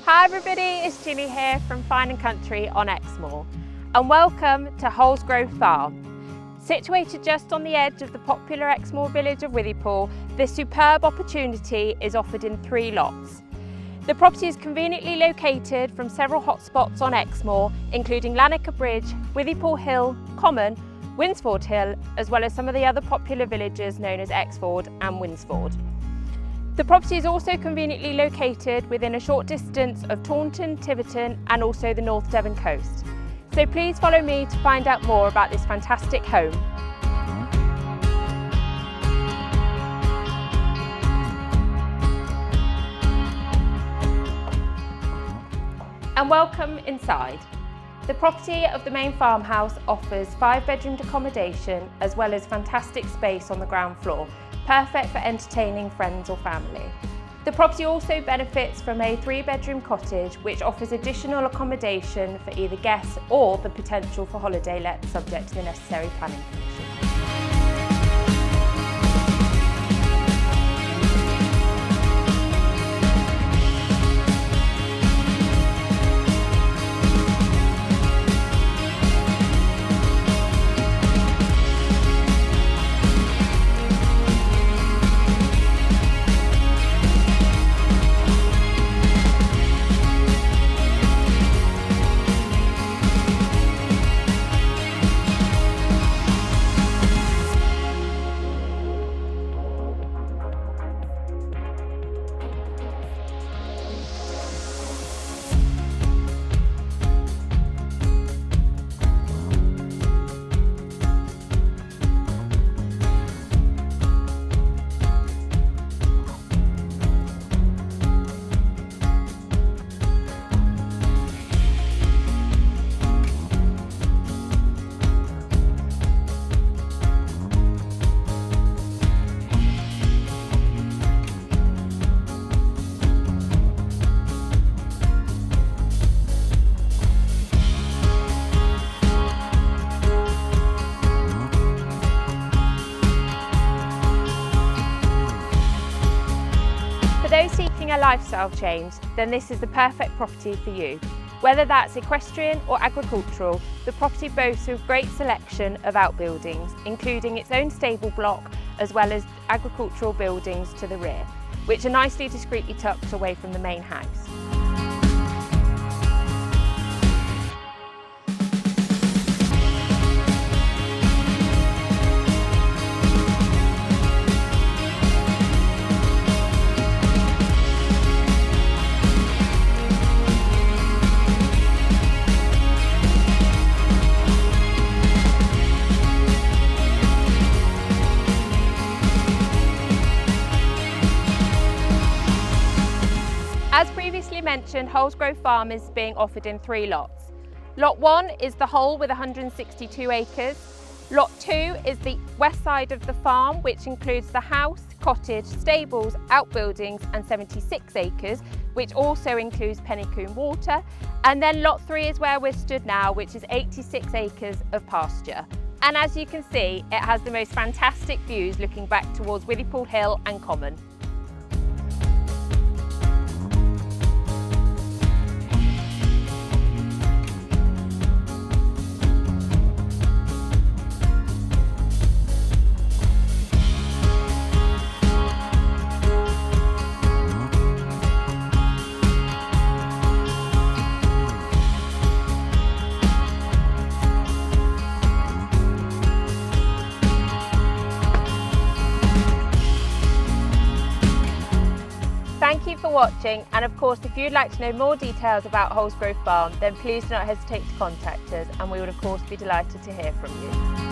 Hi everybody, it's Ginny here from Fine & Country on Exmoor, and welcome to Holsgrove Farm. Situated just on the edge of the popular Exmoor village of Withypool, this superb opportunity is offered in 3 lots. The property is conveniently located from several hotspots on Exmoor, including Lanarker Bridge, Withypool Hill, Common, Winsford Hill, as well as some of the other popular villages known as Exford and Winsford. The property is also conveniently located within a short distance of Taunton, Tiverton and also the North Devon coast. So please follow me to find out more about this fantastic home. And welcome inside. The property of the main farmhouse offers 5-bedroomed accommodation as well as fantastic space on the ground floor, perfect for entertaining friends or family. The property also benefits from a 3-bedroom cottage which offers additional accommodation for either guests or the potential for holiday let subject to the necessary planning permission. For those seeking a lifestyle change, then this is the perfect property for you. Whether that's equestrian or agricultural, the property boasts a great selection of outbuildings, including its own stable block as well as agricultural buildings to the rear, which are nicely discreetly tucked away from the main house. As previously mentioned, Holsgrove Farm is being offered in 3 lots. Lot 1 is the whole with 162 acres. Lot 2 is the west side of the farm, which includes the house, cottage, stables, outbuildings and 76 acres, which also includes Pennycoombe Water. And then Lot 3 is where we're stood now, which is 86 acres of pasture. And as you can see, it has the most fantastic views looking back towards Withypool Hill and Common. Thank you for watching, and of course if you'd like to know more details about Holsgrove Farm, then please do not hesitate to contact us and we would of course be delighted to hear from you.